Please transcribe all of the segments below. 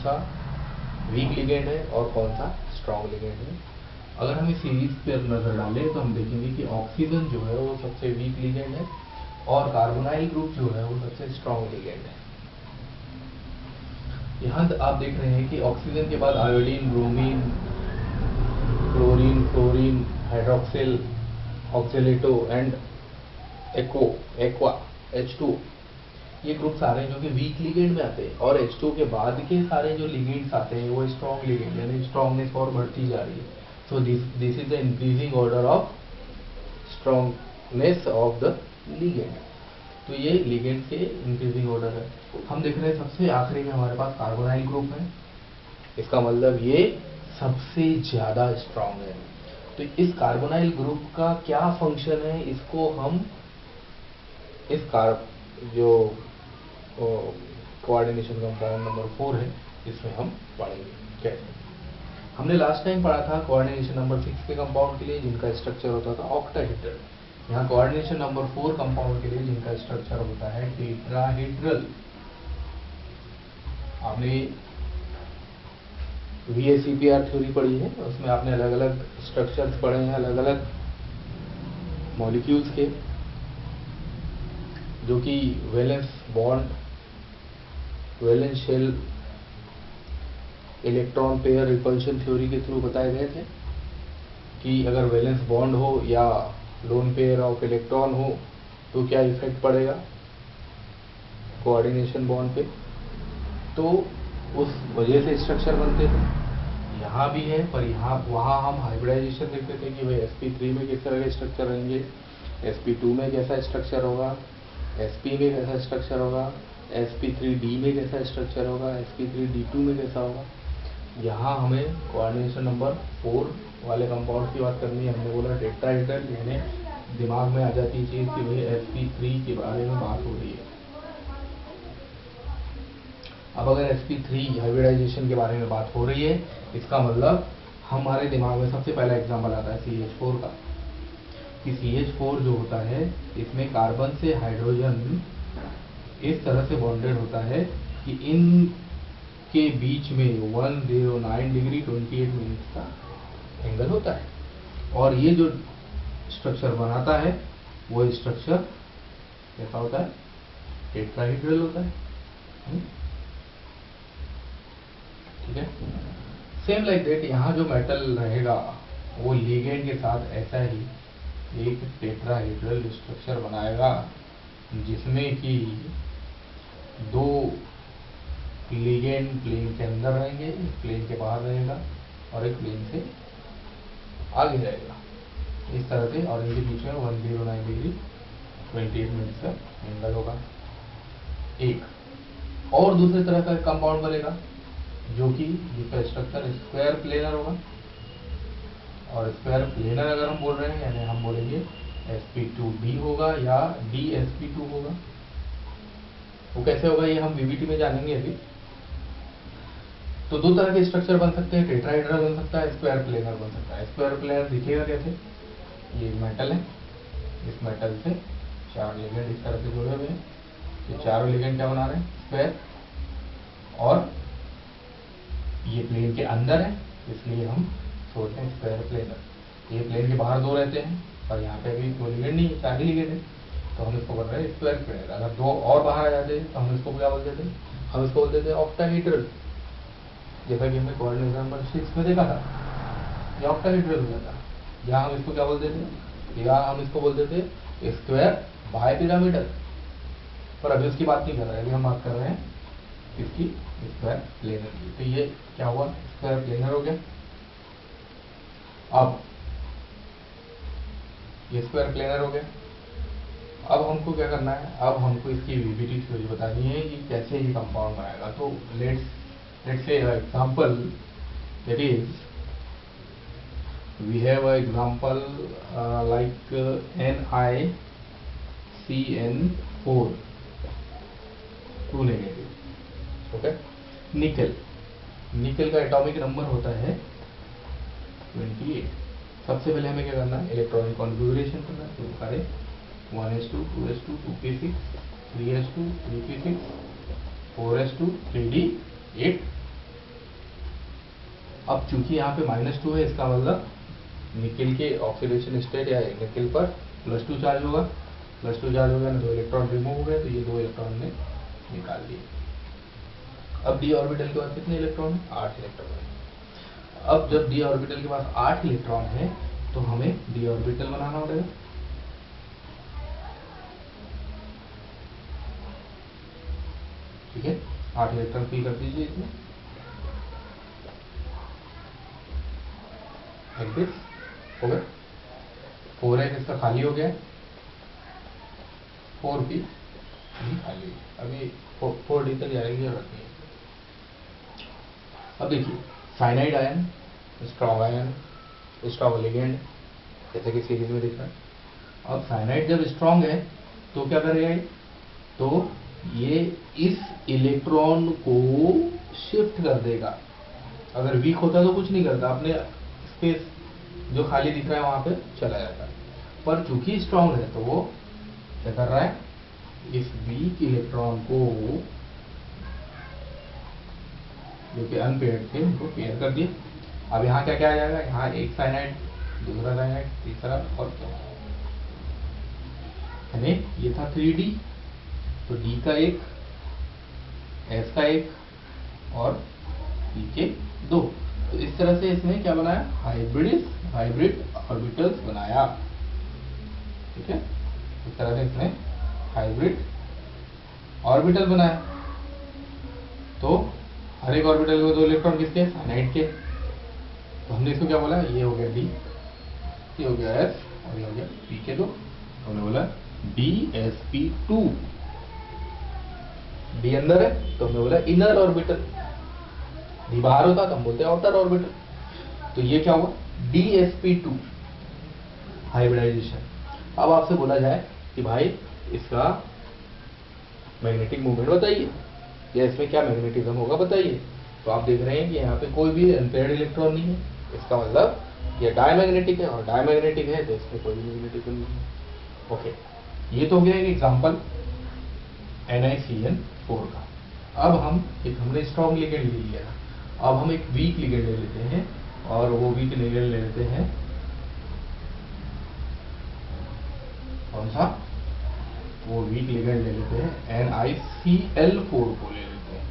सा week ligand है और कौन सा स्ट्रॉन्ग लिगेंड है। अगर हम इस सीरीज पर नजर डालें तो हम देखेंगे कि ऑक्सीजन जो है वो सबसे वीक लिगेंड है और कार्बोनाइल ग्रुप जो है वो सबसे स्ट्रॉन्ग लिगेंड है। यहाँ आप देख रहे हैं कि ऑक्सीजन के बाद iodine, bromine, chlorine, fluorine, hydroxyl, oxalato and aqua H2 ये ग्रुप सारे जो कि वीक लिगेंड में आते हैं और H2 के बाद के सारे जो लिगेंड्स आते हैं वो स्ट्रॉन्ग लिगेंड, यानी स्ट्रॉन्गनेस और बढ़ती जा रही है। So this is the increasing order of strongness of the ligand. तो ये लिगेंड के इंक्रीजिंग ऑर्डर है। हम देख रहे हैं सबसे आखिरी में हमारे पास कार्बोनाइल ग्रुप है, इसका मतलब ये सबसे ज्यादा स्ट्रॉन्ग है। तो इस कार्बोनाइल ग्रुप का क्या फंक्शन है, इसको हम इस जो कोऑर्डिनेशन कंपाउंड नंबर 4 है इसमें हम पढ़ेंगे कैसे। हमने लास्ट टाइम पढ़ा था कोऑर्डिनेशन नंबर 6 के कंपाउंड के लिए जिनका स्ट्रक्चर होता था ऑक्टाहेड्रल। यहाँ कोऑर्डिनेशन नंबर 4 कंपाउंड के लिए जिनका स्ट्रक्चर होता है टेट्राहेड्रल। आपने VACPR थ्योरी पढ़ी है, उसमें आपने अलग अलग स्ट्रक्चर्स पढ़े हैं, अलग अलग मॉलिक्यूल्स के, जो कि valence bond, valence shell, electron pair repulsion theory के थ्रू बताए गए थे कि अगर वैलेंस बॉन्ड हो या लोन पेयर ऑफ इलेक्ट्रॉन हो तो क्या इफेक्ट पड़ेगा कोऑर्डिनेशन बॉन्ड पे। तो उस वजह से स्ट्रक्चर बनते थे। यहाँ भी है, पर यहाँ वहाँ हम हाइब्रिडाइजेशन देखते थे कि भाई sp3 में किस तरह के स्ट्रक्चर रहेंगे, sp2 में कैसा स्ट्रक्चर होगा, sp में कैसा स्ट्रक्चर होगा, sp3d में कैसा स्ट्रक्चर होगा, sp3d2 में कैसा होगा। यहाँ हमें कोऑर्डिनेशन नंबर 4 वाले कंपाउंड की बात करनी है। हमने बोला टेट्राहेड्रल, यानी दिमाग में आ जाती चीज कि भाई sp3 के बारे में बात हो रही है। अब अगर sp3 हाइब्रिडाइजेशन के बारे में बात हो रही है, इसका मतलब हमारे दिमाग में सबसे पहला एग्जाम्पल आता है CH4 का, कि CH4 जो होता है इसमें कार्बन से हाइड्रोजन इस तरह से बॉन्डेड होता है कि इन के बीच में 109 डिग्री 28 मिनट का एंगल होता है। और ये जो स्ट्रक्चर बनाता है वो स्ट्रक्चर कैसा होता है, टेट्राहेड्रल होता है। ठीक है, सेम लाइक दैट यहाँ जो मेटल रहेगा वो लिगेंड के साथ ऐसा ही एक टेट्राहेड्रल स्ट्रक्चर बनाएगा, जिसमें कि 2 लिगेंड प्लेन के अंदर रहेंगे, एक प्लेन के बाहर रहेगा और एक प्लेन से आगे रहेगा इस तरह से, और इनके बीच में 109 डिग्री 28 मिनट का एंगल होगा। एक और दूसरे तरह का कंपाउंड बनेगा जो कि जिसका स्ट्रक्चर स्क्वायर प्लेनर होगा। और स्क्वायर प्लेनर अगर हम बोल रहे हैं यानी हम बोलेंगे sp2d होगा या dsp2 होगा। वो कैसे होगा ये हम VBT में जानेंगे अभी। तो 2 तरह के स्ट्रक्चर बन सकते हैं, टेट्राहेड्रल बन सकता है, स्क्वायर प्लेनर बन सकता है। स्क्वायर प्लेनर दिखेगा कैसे, ये मेटल है, इस मेटल से 4 लिगेंड इस तरह से जुड़े हुए हैं। ये चारों लिगेंड क्या बना रहे हैं, स्क्वायर, और ये प्लेन के अंदर है इसलिए हम सोचते हैं स्क्वायर प्लेनर। ये प्लेन के बाहर 2 रहते हैं और यहाँ पे भी 2 लिगेंड नहीं है, 4 ही लिगेंड है, तो हम इसको बोल रहे हैं स्क्वायर प्लेनर। अगर 2 और बाहर आ जाते हैं तो हम इसको क्या बोलते थे, हम इसको बोलते थे ऑक्टाहेड्रल। जैसा कि हमने कोऑर्डिनेशन नंबर 6 में देखा था, ये ऑक्टाहेड्रल हो जाता। यहाँ हम इसको क्या बोलते थे, या हम इसको बोलते थे स्क्वायर बाइपिरामिडल। पर अभी उसकी बात नहीं कर रहे हैं, अभी हम बात कर रहे हैं इसकी स्क्वायर प्लेनर की। तो ये क्या हुआ, स्क्वायर प्लेनर हो गया। अब ये स्क्वायर प्लेनर हो गया। अब हमको क्या करना है, अब हमको इसकी VBT थ्योरी बतानी है कि कैसे ये कंपाउंड बनाएगा। तो let's say example, that is we have a example like NiCN4 2 negative. Okay, nickel का एटॉमिक नंबर होता है 28। सबसे पहले हमें क्या करना है, इलेक्ट्रॉनिक कॉन्फ़िगरेशन करना है। तो करें 1s2 2s2 2p6 3s2 3p6 4s2 3d8 अब चूंकि यहाँ पे -2 है, इसका मतलब निकेल के ऑक्सीडेशन स्टेट या निकेल पर +2 चार्ज होगा। +2 चार्ज हो गया ना, 2 इलेक्ट्रॉन रिमूव हो गए, तो ये 2 इलेक्ट्रॉन ने निकाल दिए। अब डी ऑर्बिटल के पास कितने इलेक्ट्रॉन है? 8 इलेक्ट्रॉन है। अब जब डी ऑर्बिटल के पास 8 इलेक्ट्रॉन है तो हमें डी ऑर्बिटल बनाना पड़ेगा। ठीक है, 8 इलेक्ट्रॉन फिल कर दीजिए इसमें, हो गया। 4s इसका खाली हो गया, 4p भी खाली हो गया। अभी 4d तक जाएगी और रखनी है। अब देखिए, cyanide ion, strong ion, strong ligand, जैसे कि सीरीज में दिख रहा है। अब साइनाइड जब स्ट्रॉन्ग है तो क्या करेगा ये? तो ये इस इलेक्ट्रॉन को शिफ्ट कर देगा। अगर वीक होता तो कुछ नहीं करता, अपने स्पेस जो खाली दिख रहा है वहां पे चला जाता है। पर चूंकि स्ट्रॉन्ग है तो वो क्या कर रहा है? इस वीक इलेक्ट्रॉन को, जो कि अनपेयर्ड थे, उनको पेयर कर दिया। अब यहाँ क्या क्या आ जाएगा? यहाँ एक साइनाइड, दूसरा साइनाइड, तीसरा और चौथा। यानी ये था 3D, तो D का एक, S का एक और P के 2। तो इस तरह से इसने क्या बनाया? हाइब्रिड ऑर्बिटल्स बनाया। ठीक है, इस तरह से इसने हाइब्रिड ऑर्बिटल बनाया। तो हर एक ऑर्बिटल में 2 इलेक्ट्रॉन किसके? साइनाइड के। तो हमने इसको क्या बोला? ये हो गया D, ये हो गया S और ये हो गया P के 2। हमने बोला DsP2। D अंदर है तो हमने बोला इनर ऑर्बिटल, D बाहर होता तो हम बोलते हैं आउटर ऑर्बिटल। तो ये क्या हुआ? DsP2 hybridisation. अब आपसे बोला जाए कि भाई इसका मैग्नेटिक मूवमेंट बताइए, या इसमें क्या मैग्नेटिज्म होगा बताइए। तो आप देख रहे हैं कि यहाँ पे कोई भी अनपेयर्ड इलेक्ट्रॉन नहीं है, इसका मतलब ये डायमैग्नेटिक है, और डायमैग्नेटिक है तो इसमें कोई भी मैग्नेटिज्म नहीं है। ओके, ये तो हो गया एक एग्जांपल NiCN4 का। अब हमने स्ट्रॉन्ग लिगेंड ले लिया, अब हम एक वीक लिगेंड ले लेते हैं, और वो वीक लिगेंड ले लेते हैं कौन सा? वो वीक लिगेंड ले लेते हैं NiCl4 को ले लेते हैं।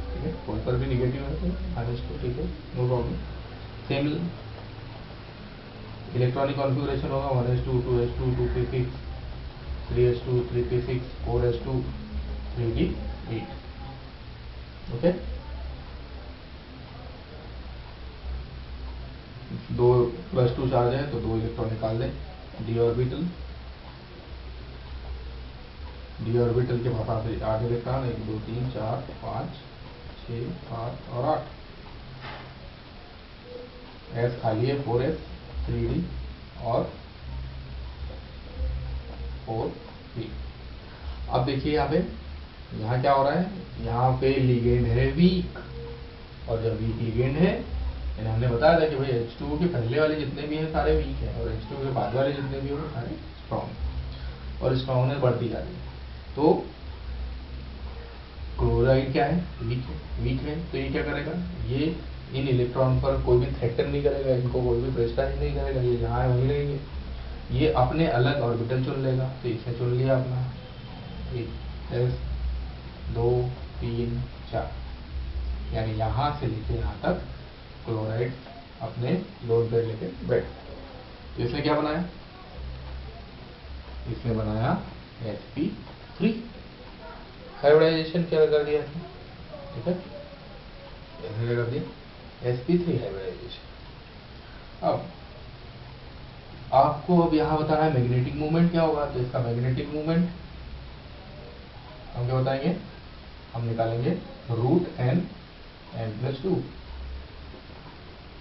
ठीक है, 4 पर भी निगेटिव है तो ठीक है, no problem. Same electronic configuration होगा 1s2 2s2 2p6 3s2 3p6 4s2 3d8। Okay, 2 +2 charge है तो 2 इलेक्ट्रॉन निकाल दें। डी ऑर्बिटल के पास 8 इलेक्ट्रॉन, 1 2 3 4 5 6 7 और 8। S खाली है, 4s 3d और 4p। अब देखिए यहाँ क्या हो रहा है? यहाँ पे लिगेंड है वीक, और जब वीक लिगेंड है, यानी हमने बताया था कि भाई H2O के पहले वाले जितने भी हैं सारे वीक हैं, और H2O के बाद वाले जितने भी हैं सारे स्ट्रॉन्ग, और स्ट्रॉन्गनेस बढ़ती जा रही है। तो क्लोराइड क्या है? वीक है, तो ये क्या करेगा? ये इन इलेक्ट्रॉन पर कोई भी थ्रेटन नहीं करेगा, इनको कोई भी प्रेशराइज नहीं करेगा, ये जहाँ है वहीं रहेंगे। ये अपने अलग ऑर्बिटल चुन लेगा, तो इसने चुन लिया अपना 1 2 3 4, यानी यहाँ से लेके यहाँ तक क्लोराइड अपने लोन पेयर लेके बैठ। तो इसने क्या बनाया? इसने बनाया sp3 हाइब्रिडाइजेशन। क्या कर दिया इसने? ठीक है, इसने क्या कर दिया? sp3 hybridisation. अब आपको यहाँ बताना है मैग्नेटिक मूवमेंट क्या होगा। तो इसका मैग्नेटिक मूवमेंट हम क्या बताएंगे? हम निकालेंगे √n+2,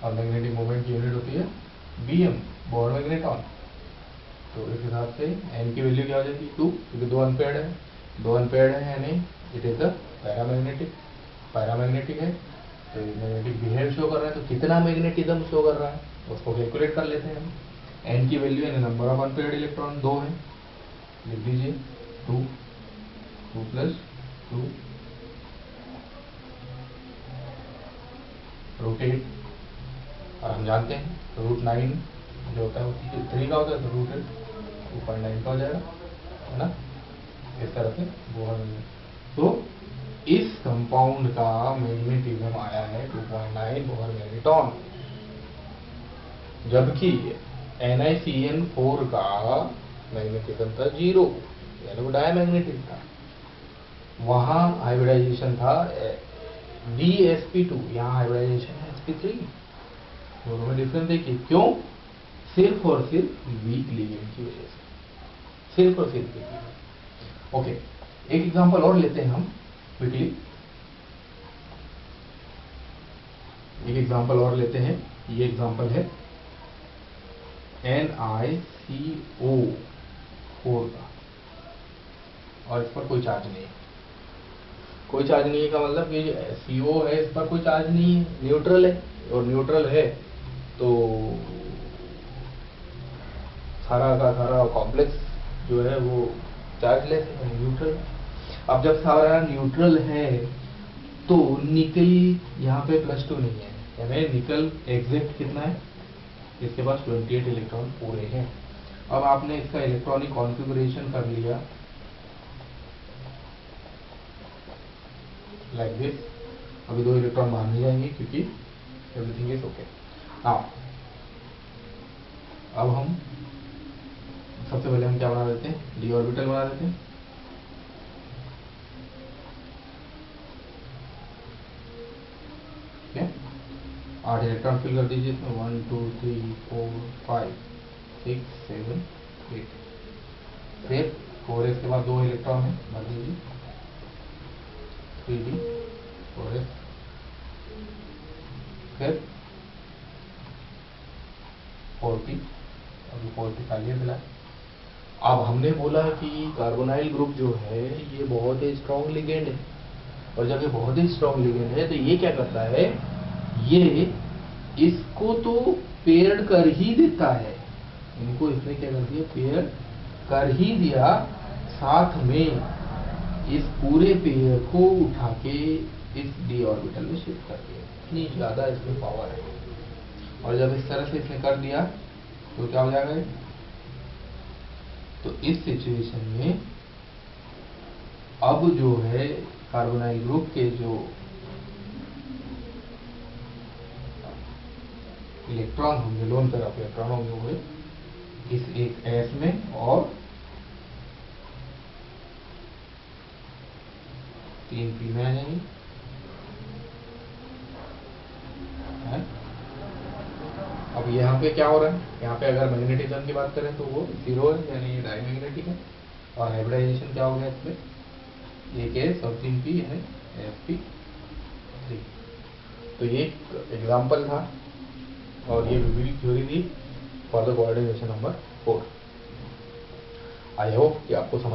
और मैग्नेटिक मूवमेंट की यूनिट होती है Bm, बोर मैग्नेटॉन। तो इस हिसाब से n की वैल्यू क्या हो जाएगी? 2, क्योंकि 2 अनपेयर्ड है, यानी इट इज द पैरामैग्नेटिक है। तो मैग्नेटिक बिहेव शो कर रहा है, तो कितना मैग्नेटिज्म शो कर रहा है उसको कैलकुलेट कर लेते हैं हम। n की वैल्यू यानी नंबर ऑफ अनपेयर्ड इलेक्ट्रॉन 2 है, लिख दीजिए 2 + 2 √8, और हम जानते हैं √9 जो होता है वो 3 का होता है, तो √8 2.9 का हो जाएगा, है ना। इस तरह से बोहर मैग्नेट, तो इस कंपाउंड का मैग्नेटिज्म आया है 2.9 बोहर मैग्नेटॉन, जबकि NiCN4 का मैग्नेटिज्म था 0, यानी वो डायमैग्नेटिक था। वहां हाइब्रिडाइजेशन था DsP2, यहाँ हाइब्रिडाइजेशन है sp3। दोनों में डिफरेंस देखिए, क्यों? सिर्फ और सिर्फ वीक लिगेंड की वजह से, सिर्फ और सिर्फ वीक लिगेंड। ओके, एक एग्जांपल और लेते हैं हम क्विकली, एक एग्जांपल और लेते हैं। ये एग्जांपल है NiCO4 का, और इस पर कोई चार्ज नहीं है। कोई चार्ज नहीं है का मतलब कि CO है, इस पर कोई चार्ज नहीं है, न्यूट्रल है, और न्यूट्रल है तो सारा का सारा कॉम्प्लेक्स जो है वो चार्जलेस है, न्यूट्रल। अब जब सारा न्यूट्रल है तो निकल यहाँ पे +2 नहीं है, यानी निकल एग्जैक्ट कितना है, इसके पास 28 इलेक्ट्रॉन पूरे हैं। अब आपने इसका इलेक्ट्रॉनिक कॉन्फ़िगरेशन कर लिया लाइक दिस। अभी 2 इलेक्ट्रॉन बाहर नहीं जाएंगे क्योंकि एवरीथिंग इज ओके। नाउ अब हम सबसे पहले हम क्या बना देते हैं, d ऑर्बिटल बना देते हैं। क्या 8 इलेक्ट्रॉन फिल कर दीजिए इसमें, 1 2 3 4 5 6 7 8। फिर 4s के बाद 2 इलेक्ट्रॉन है, भर दीजिए 3d 4s। फिर 40, अभी 40 खाली मिला। अब हमने बोला कि कार्बोनाइल ग्रुप जो है ये बहुत ही स्ट्रॉन्ग लिगेंड है, और जब ये बहुत ही स्ट्रॉन्ग लिगेंड है तो ये क्या करता है, ये इसको तो पेयर्ड कर ही देता है, इनको इसने क्या कर दिया, पेयर कर ही दिया, साथ में इस पूरे पेयर को उठा के इस d ऑर्बिटल में शिफ्ट कर दिया। इतनी ज्यादा इसमें पावर है, और जब इस तरह से इसने कर दिया तो क्या हो जाएगा, तो इस सिचुएशन में अब जो है कार्बोनाइल ग्रुप के जो इलेक्ट्रॉन होंगे, लोन तरफ इलेक्ट्रॉन होंगे, वो इस एक S में और 3 P में आ जाएंगे, है? अब यहाँ पे क्या हो रहा है, यहाँ पे अगर मैग्नेटिज्म की बात करें तो वो 0 है, यानी डायमैग्नेटिक है, और हाइब्रिडाइजेशन क्या हो गया इसमें, एक S और 3 P यानी sp3। तो ये एग्जाम्पल था, और ये विभिन्न थ्योरी थी for the coordination number 4। I hope कि आपको समझ